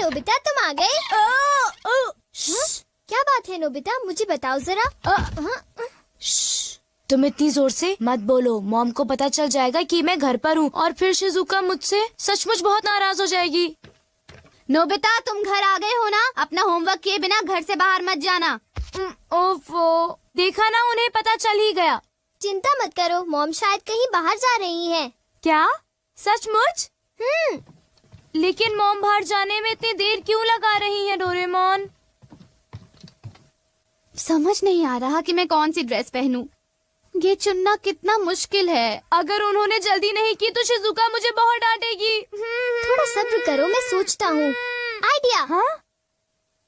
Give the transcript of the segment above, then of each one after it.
Nobita तुम आ गए? क्या बात है नोबिता, मुझे बताओ जरा। तुम इतनी जोर से मत बोलो, मॉम को पता चल जाएगा कि मैं घर पर हूँ और फिर शिजुका मुझसे सचमुच बहुत नाराज हो जाएगी। नोबिता तुम घर आ गए हो ना, अपना होमवर्क किए बिना घर से बाहर मत जाना। ओफो, देखा ना, उन्हें पता चल ही गया। चिंता मत करो, मॉम शायद कहीं बाहर जा रही हैं। क्या सचमुच? लेकिन मॉम बाहर जाने में इतनी देर क्यों लगा रही है डोरेमोन? समझ नहीं आ रहा कि मैं कौन सी ड्रेस पहनूं। ये चुनना कितना मुश्किल है। अगर उन्होंने जल्दी नहीं की तो शिजुका मुझे बहुत डांटेगी। थोड़ा सब्र करो, मैं सोचता हूँ। आइडिया। हाँ?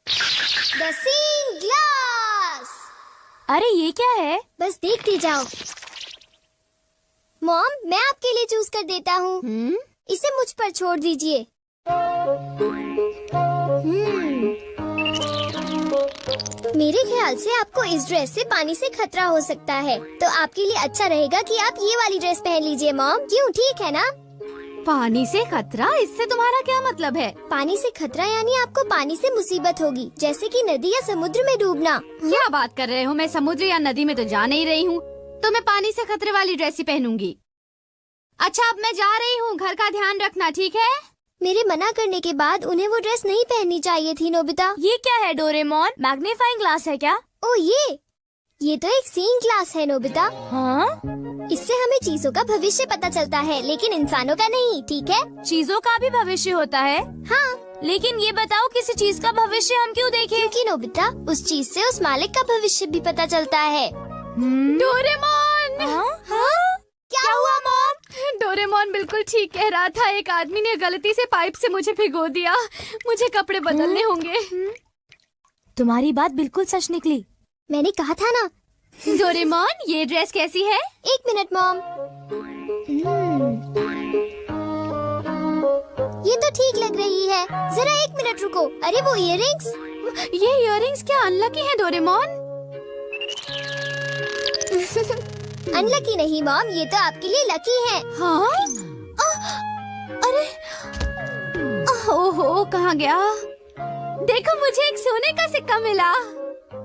The seeing glass. अरे ये क्या है? बस देखते जाओ। मॉम, मैं आपके लिए चूज कर देता हूँ। इसे मुझ पर छोड़ दीजिए। मेरे ख्याल से आपको इस ड्रेस से पानी से खतरा हो सकता है, तो आपके लिए अच्छा रहेगा कि आप ये वाली ड्रेस पहन लीजिए मॉम। क्यों, ठीक है ना? पानी से खतरा, इससे तुम्हारा क्या मतलब है? पानी से खतरा यानी आपको पानी से मुसीबत होगी, जैसे कि नदी या समुद्र में डूबना। क्या बात कर रहे हो? मैं समुद्र या नदी में तो जा नहीं रही हूँ, तो मैं पानी से खतरे वाली ड्रेस ही पहनूंगी। अच्छा, अब मैं जा रही हूँ, घर का ध्यान रखना, ठीक है? मेरे मना करने के बाद उन्हें वो ड्रेस नहीं पहननी चाहिए थी नोबिता। ये क्या है डोरेमोन? मैग्नीफाइंग ग्लास है क्या? ओ ये तो एक सीइंग ग्लास है नोबिता। हाँ? इससे हमें चीजों का भविष्य पता चलता है, लेकिन इंसानों का नहीं, ठीक है? चीजों का भी भविष्य होता है? हाँ। लेकिन ये बताओ, किसी चीज का भविष्य हम क्यों देखें? क्योंकि नोबिता, उस चीज से उस मालिक का भविष्य भी पता चलता है। डोरेमोन! हाँ? क्या हुआ मॉम? डोरेमोन बिल्कुल ठीक कह रहा था। एक आदमी ने गलती से पाइप से मुझे भिगो दिया। मुझे कपड़े बदलने होंगे। तुम्हारी बात बिल्कुल सच निकली। मैंने कहा था ना। डोरेमोन, ये ड्रेस कैसी है? 1 मिनट मॉम। ये तो ठीक लग रही है। जरा 1 मिनट रुको। अरे वो इयररिंग्स। ये इयररिंग्स क्या अनलकी है डोरेमोन? अनलकी नहीं मॉम, ये तो आपके लिए लकी है। हाँ? अरे ओहो, कहाँ गया? देखो, मुझे एक सोने का सिक्का मिला।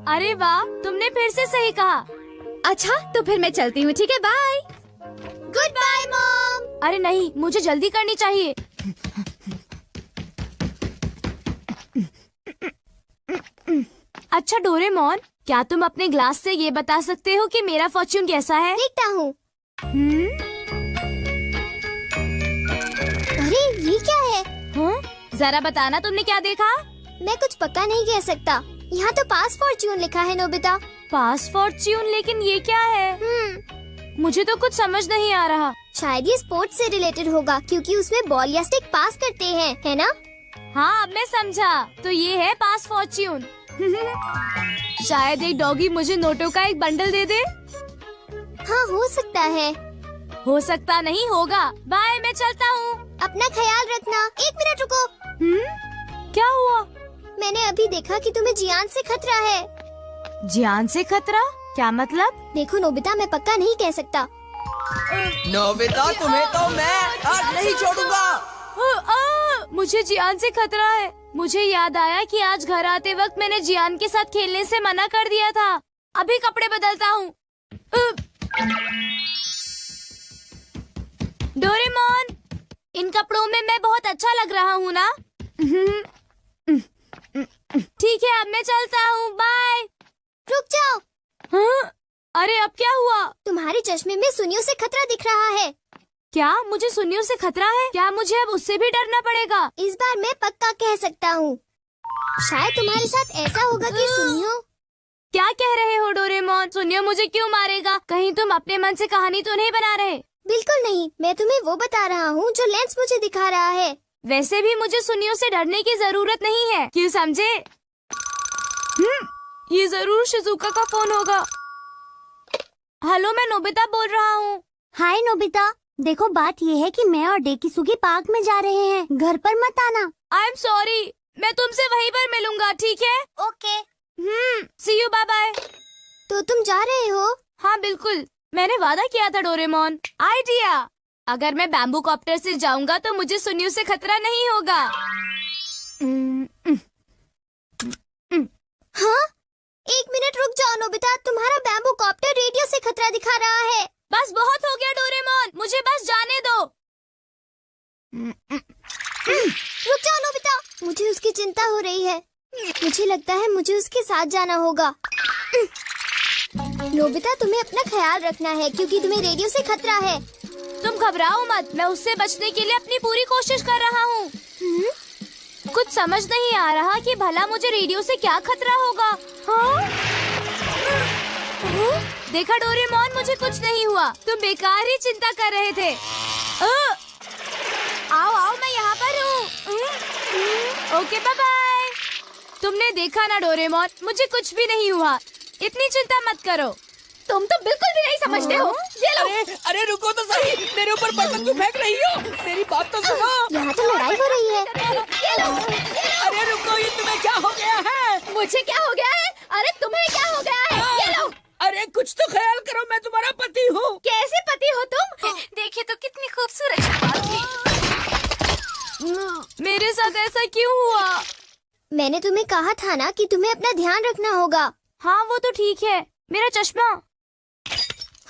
अरे वाह, तुमने फिर से सही कहा। अच्छा, तो फिर मैं चलती हूँ, ठीक है? बाय। Goodbye mom. अरे नहीं, मुझे जल्दी करनी चाहिए। अच्छा डोरेमोन, क्या तुम अपने ग्लास से ये बता सकते हो कि मेरा फॉर्च्यून कैसा है? देखता हूँ। अरे ये क्या है? हाँ? जरा बताना, तुमने क्या देखा? मैं कुछ पक्का नहीं कह सकता। यहाँ तो पास फॉर्च्यून लिखा है नोबिता। पास फॉर्च्यून? लेकिन ये क्या है? मुझे तो कुछ समझ नहीं आ रहा। शायद ये स्पोर्ट्स से रिलेटेड होगा, क्योंकि उसमें बॉल या स्टिक पास करते हैं, है ना? हाँ, अब मैं समझा। तो ये है पास फॉर्च्यून। शायद एक डॉगी मुझे नोटों का एक बंडल दे दे। हाँ, हो सकता है। हो सकता नहीं, होगा। बाय, मैं चलता हूँ। अपना ख्याल रखना। 1 मिनट रुको। क्या हुआ? मैंने अभी देखा कि तुम्हें जियान से खतरा है। जियान से खतरा? क्या मतलब? देखो नोबिता, मैं पक्का नहीं कह सकता। नोबिता, तुम्हें तो मैं आज नहीं छोड़ूंगा। मुझे जियान से खतरा है। मुझे याद आया कि आज घर आते वक्त मैंने जियान के साथ खेलने से मना कर दिया था। अभी कपड़े बदलता हूँ। डोरेमोन, इन कपड़ों में मैं बहुत अच्छा लग रहा हूँ ना? ठीक है, अब मैं चलता हूँ। बाय। रुक जाओ। हाँ? अरे अब क्या हुआ? तुम्हारे चश्मे में सुनियों से खतरा दिख रहा है। क्या मुझे सुनियों से खतरा है? क्या मुझे अब उससे भी डरना पड़ेगा? इस बार मैं पक्का कह सकता हूँ। शायद तुम्हारे साथ ऐसा होगा कि सुनियो। क्या कह रहे हो डोरेमोन? सुनियो मुझे क्यों मारेगा? कहीं तुम अपने मन से कहानी तो नहीं बना रहे? बिल्कुल नहीं, मैं तुम्हें वो बता रहा हूँ जो लेंस मुझे दिखा रहा है। वैसे भी मुझे सुनियों से डरने की जरूरत नहीं है, क्यों समझे? ये जरूर शिजुका का फोन होगा। हेलो, मैं नोबिता बोल रहा हूँ। हाय नोबिता, देखो बात ये है कि मैं और डेकिसुगी पार्क में जा रहे हैं। घर पर मत आना। आई एम सॉरी, मैं तुमसे वहीं पर मिलूंगा, ठीक है? Okay. See you, bye bye. तो तुम जा रहे हो? हाँ बिल्कुल, मैंने वादा किया था डोरेमोन। आइडिया, अगर मैं बैम्बू कॉप्टर से जाऊंगा तो मुझे सुनियों से खतरा नहीं होगा। उसकी चिंता हो रही है। मुझे लगता है मुझे उसके साथ जाना होगा। नोबिता, तुम्हें अपना ख्याल रखना है क्योंकि तुम्हें रेडियो से खतरा है। तुम घबराओ मत, मैं उससे बचने के लिए अपनी पूरी कोशिश कर रहा हूँ। कुछ समझ नहीं आ रहा कि भला मुझे रेडियो से क्या खतरा होगा। हाँ? देखा डोरेमोन, मुझे कुछ नहीं हुआ। तुम बेकार ही चिंता कर रहे थे। आओ आओ, मैं यहाँ पर हूँ। Okay, bye bye. तुमने देखा ना डोरेमोन, मुझे कुछ भी नहीं हुआ। इतनी चिंता मत करो। तुम तो बिल्कुल भी नहीं समझते हो। ये लो। अरे रुको तो सही, मेरे ऊपर बर्तन क्यों फेंक रही हो? मेरी बात तो सुनो। यहाँ तो लड़ाई हो रही है। ये लो। अरे रुको, ये तुम्हें क्या हो गया है? मुझे क्या हो गया है? अरे तुम्हें क्या हो गया है? ये लो। अरे कुछ तो ख्याल करो, मैं तुम्हारा पति हूँ। कैसे पति हो तुम? देखिए तो कितनी खूबसूरत शक्ल थी। मेरे साथ ऐसा क्यों हुआ? मैंने तुम्हें कहा था ना कि तुम्हें अपना ध्यान रखना होगा। हाँ, वो तो ठीक है। मेरा चश्मा।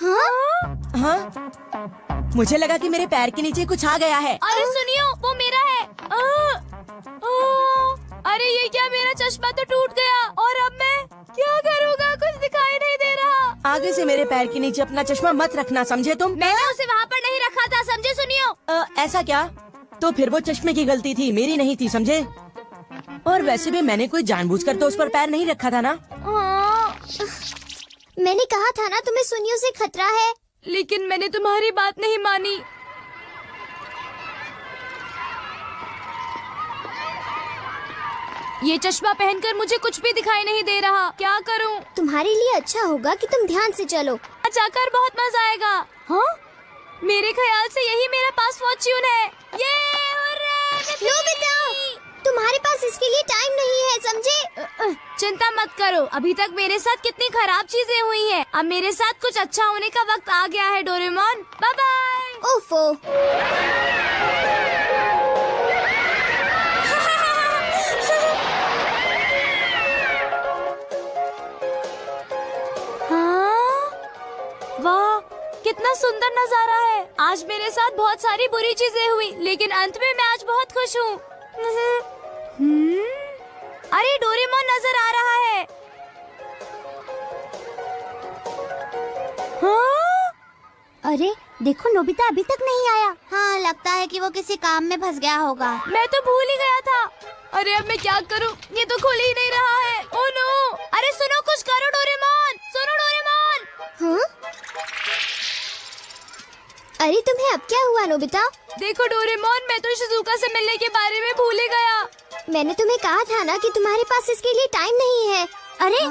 हाँ? हाँ? मुझे लगा कि मेरे पैर के नीचे कुछ आ गया है। अरे सुनियो, वो मेरा है। अरे ये क्या, मेरा चश्मा तो टूट गया। और अब मैं क्या करूँगा? कुछ दिखाई नहीं दे रहा। आगे से मेरे पैर के नीचे अपना चश्मा मत रखना, समझे तुम? मैंने उसे वहाँ पर नहीं रखा था, समझे सुनियो? ऐसा क्या? तो फिर वो चश्मे की गलती थी, मेरी नहीं थी, समझे? और वैसे भी मैंने कोई जानबूझकर तो उस पर पैर नहीं रखा था ना। मैंने कहा था ना तुम्हें सुनियो से खतरा है। लेकिन मैंने तुम्हारी बात नहीं मानी। ये चश्मा पहनकर मुझे कुछ भी दिखाई नहीं दे रहा। क्या करूं? तुम्हारे लिए अच्छा होगा कि तुम ध्यान से चलो। जाकर बहुत मजा आएगा। हाँ? मेरे ख्याल से यही मेरा पास फॉर्च्यून है। ये नोबिता, तुम्हारे पास इसके लिए टाइम नहीं है, समझे? चिंता मत करो, अभी तक मेरे साथ कितनी खराब चीजें हुई हैं। अब मेरे साथ कुछ अच्छा होने का वक्त आ गया है डोरेमोन। Bye bye. ओफो। वाह, कितना सुंदर नजारा है। आज मेरे साथ बहुत सारी बुरी चीजें हुई, लेकिन अंत में मैं आज बहुत खुश हूँ। अरे डोरेमोन नजर आ रहा है। हाँ? अरे देखो, नोबिता अभी तक नहीं आया। हाँ, लगता है कि वो किसी काम में फंस गया होगा। मैं तो भूल ही गया था। अरे अब मैं क्या करूँ? ये तो खुल ही नहीं रहा है। Oh no! अरे सुनो, कुछ करो डोरेमोन। सुनो डोरेमोन। हाँ? अरे तुम्हें अब क्या हुआ नोबिता? देखो डोरेमोन, मैं तो शिजुका से मिलने के बारे में भूल ही गया। मैंने तुम्हें कहा था ना कि तुम्हारे पास इसके लिए टाइम नहीं है। अरे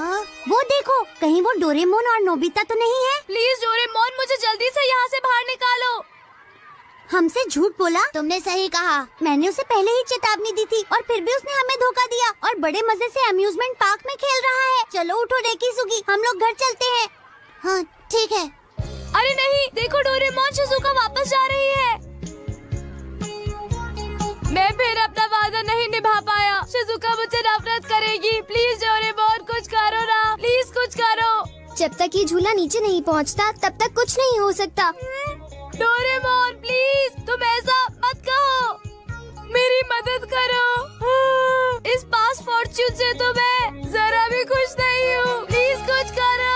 वो देखो, कहीं वो डोरेमोन और नोबिता तो नहीं है? प्लीज डोरेमोन, मुझे जल्दी से यहाँ से बाहर निकालो। हमसे झूठ बोला? तुमने सही कहा। मैंने उसे पहले ही चेतावनी दी थी और फिर भी उसने हमें धोखा दिया और बड़े मजे से अम्यूजमेंट पार्क में खेल रहा है। चलो उठो रेकिसुगी, हम लोग घर चलते हैं। हाँ ठीक है। अरे नहीं, देखो डोरेमोन, शिजुका वापस जा रही है। मैं फिर अपना वादा नहीं निभा पाया। शिजुका मुझसे नफरत करेगी। प्लीज डोरेमोन, कुछ करो ना, प्लीज कुछ करो। जब तक ये झूला नीचे नहीं पहुंचता, तब तक कुछ नहीं हो सकता। डोरेमोन प्लीज, तुम ऐसा मत कहो। मेरी मदद करो। इस पास फॉर्च्यून से तो मैं जरा भी खुश नहीं हूँ। प्लीज कुछ करो।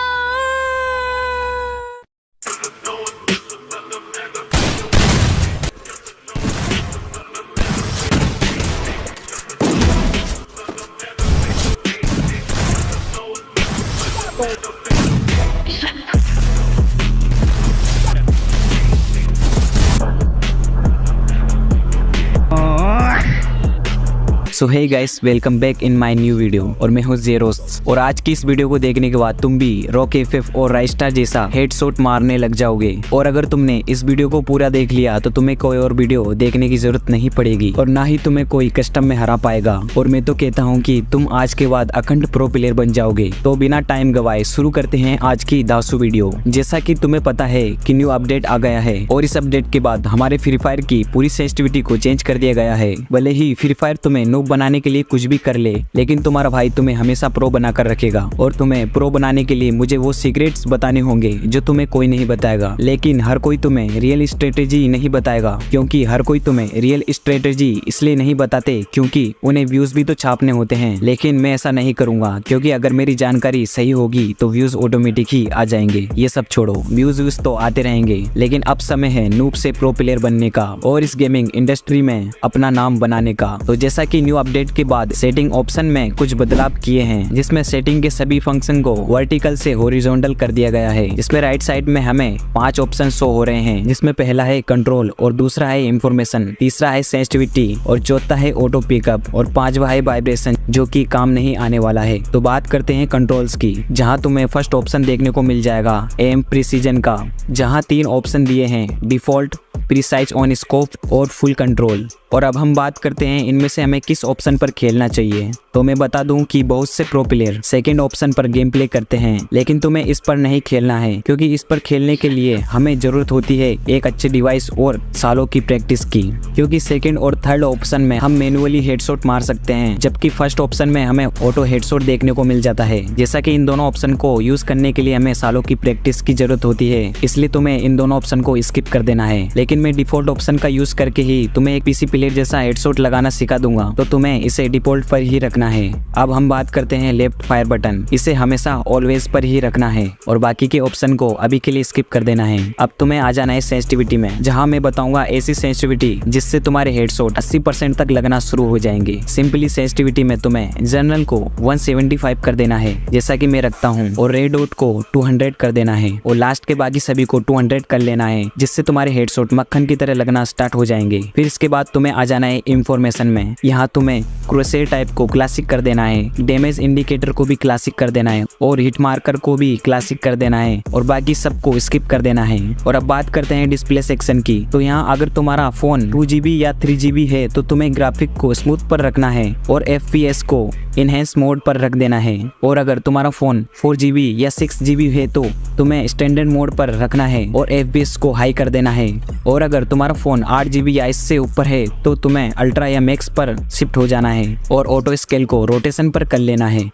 So hey guys, welcome back in my new video. और मैं हूँ जेरोस। और आज की इस वीडियो को देखने के बाद तुम भी रॉक एफएफ और राइस्टार जैसा हेडशॉट मारने लग जाओगे। और अगर तुमने इस वीडियो को पूरा देख लिया तो तुम्हें कोई और वीडियो देखने की जरूरत नहीं पड़ेगी और ना ही तुम्हें कोई कस्टम में हरा पाएगा। और मैं तो कहता हूँ कि तुम आज के बाद अखंड प्रो प्लेयर बन जाओगे। तो बिना टाइम गवाए शुरू करते हैं आज की दासू वीडियो। जैसा कि तुम्हें पता है कि न्यू अपडेट आ गया है और इस अपडेट के बाद हमारे फ्री फायर की पूरी सेंसिटिविटी को चेंज कर दिया गया है। भले ही फ्री फायर तुम्हें नो noob बनाने के लिए कुछ भी कर ले, लेकिन तुम्हारा भाई तुम्हें हमेशा प्रो बना कर रखेगा। और तुम्हें प्रो बनाने के लिए मुझे वो सीक्रेट्स बताने होंगे जो तुम्हें कोई नहीं बताएगा। लेकिन हर कोई तुम्हें रियल स्ट्रेटेजी नहीं बताएगा, क्योंकि हर कोई तुम्हें रियल स्ट्रेटेजी इसलिए नहीं बताते क्योंकि उन्हें व्यूज भी तो छापने होते हैं। लेकिन मैं ऐसा नहीं करूंगा, क्योंकि अगर मेरी जानकारी सही होगी तो व्यूज ऑटोमेटिक ही आ जाएंगे। ये सब छोड़ो, व्यूज तो आते रहेंगे, लेकिन अब समय है नूब से प्रो प्लेयर बनने का और इस गेमिंग इंडस्ट्री में अपना नाम बनाने का। तो जैसा कि न्यू अपडेट के बाद सेटिंग ऑप्शन में कुछ बदलाव किए हैं, जिसमें सेटिंग के सभी फंक्शन को वर्टिकल से हॉरिजॉन्टल कर दिया गया है। इसमें राइट साइड में हमें 5 ऑप्शन शो हो रहे हैं, जिसमें पहला है कंट्रोल और दूसरा है इंफॉर्मेशन, तीसरा है सेंसिटिविटी और चौथा है ऑटो पिकअप और 5वां है वाइब्रेशन, जो कि काम नहीं आने वाला है। तो बात करते हैं कंट्रोल्स की, जहां तुम्हें फर्स्ट ऑप्शन देखने को मिल जाएगा एम प्रिसीजन का, जहां 3 ऑप्शन दिए हैं, डिफॉल्ट, प्रीसाइज ऑन स्कोप और फुल कंट्रोल। और अब हम बात करते हैं इनमें से हमें किस ऑप्शन पर खेलना चाहिए। तो मैं बता दूं कि बहुत से प्रो प्लेयर सेकंड ऑप्शन पर गेम प्ले करते हैं, लेकिन तुम्हें इस पर नहीं खेलना है, क्योंकि इस पर खेलने के लिए हमें जरूरत होती है एक अच्छे डिवाइस और सालों की प्रैक्टिस की। क्योंकि सेकंड और थर्ड ऑप्शन में हम मैनुअली हेडशॉट मार सकते हैं, जबकि फर्स्ट ऑप्शन में हमें ऑटो हेडशॉट देखने को मिल जाता है। जैसा कि इन दोनों ऑप्शन को यूज करने के लिए हमें सालों की प्रैक्टिस की जरूरत होती है, इसलिए तुम्हें इन दोनों ऑप्शन को स्किप कर देना है। लेकिन मैं डिफॉल्ट ऑप्शन का यूज करके ही तुम्हें एक पीसी प्लेयर जैसा हेडशॉट लगाना सिखा दूंगा, तो तुम्हें इसे डिफॉल्ट पर ही रखना है। अब हम बात करते हैं लेफ्ट फायर बटन, इसे हमेशा ऑलवेज पर ही रखना है और बाकी के ऑप्शन को अभी के लिए स्किप कर देना है। अब तुम्हें आ जाना है सेंसिटिविटी में, जहां मैं बताऊंगा ऐसी सेंसिटिविटी जिससे तुम्हारे हेडशॉट 80% तक लगना शुरू हो जाएंगे। सिंपली सेंसिटिविटी में तुम्हें जनरल को 175 कर देना है, जैसा कि मैं रखता हूँ, और रेड डॉट को 200 कर देना है और लास्ट के बाकी सभी को 200 कर लेना है, जिससे तुम्हारे हेडशॉट मक्खन की तरह लगना स्टार्ट हो जाएंगे। फिर इसके बाद तुम्हें आ जाना है इंफॉर्मेशन में, यहाँ तुम्हें क्रोसेर टाइप को क्लासिक कर देना है, डैमेज इंडिकेटर को भी क्लासिक कर देना है और हिट मार्कर को भी क्लासिक कर देना है और बाकी सबको स्किप कर देना है। और अब बात करते हैं डिस्प्ले सेक्शन की। तो यहाँ अगर तुम्हारा फोन 2GB या 3GB है तो तुम्हें ग्राफिक को स्मूथ पर रखना है और FPS को इनहेंस मोड पर रख देना है। और अगर तुम्हारा फोन 4GB या 6GB है तो तुम्हें स्टैंडर्ड मोड पर रखना है और FPS को हाई कर देना है। और अगर तुम्हारा फोन 8GB या इससे ऊपर है तो तुम्हें अल्ट्रा या मैक्स पर शिफ्ट हो जाना है और ऑटो स्केल को रोटेशन पर कर लेना है।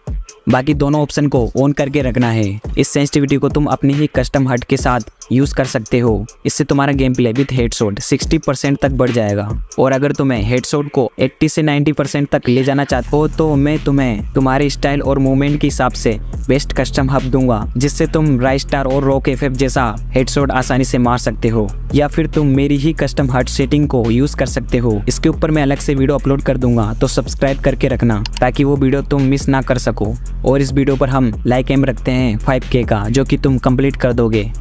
बाकी दोनों ऑप्शन को ऑन करके रखना है। इस सेंसिटिविटी को तुम अपनी ही कस्टम हट के साथ यूज कर सकते हो। इससे तुम्हारा गेम प्ले विद हेडशॉट 60% तक बढ़ जाएगा। और अगर तुम्हें हेडशॉट को 80 से 90% तक ले जाना चाहते हो तो मैं तुम्हें तुम्हारे स्टाइल और मूवमेंट के हिसाब से बेस्ट कस्टम हब दूंगा, जिससे तुम राइस्टार और रॉक FF जैसा हेडशॉट आसानी से मार सकते हो। या फिर तुम मेरी ही कस्टम हट सेटिंग को यूज कर सकते हो। इसके ऊपर मैं अलग से वीडियो अपलोड कर दूंगा, तो सब्सक्राइब करके रखना ताकि वो वीडियो तुम मिस ना कर सको। और इस वीडियो पर हम लाइक एम रखते हैं 5K का, जो कि तुम कंप्लीट कर दोगे।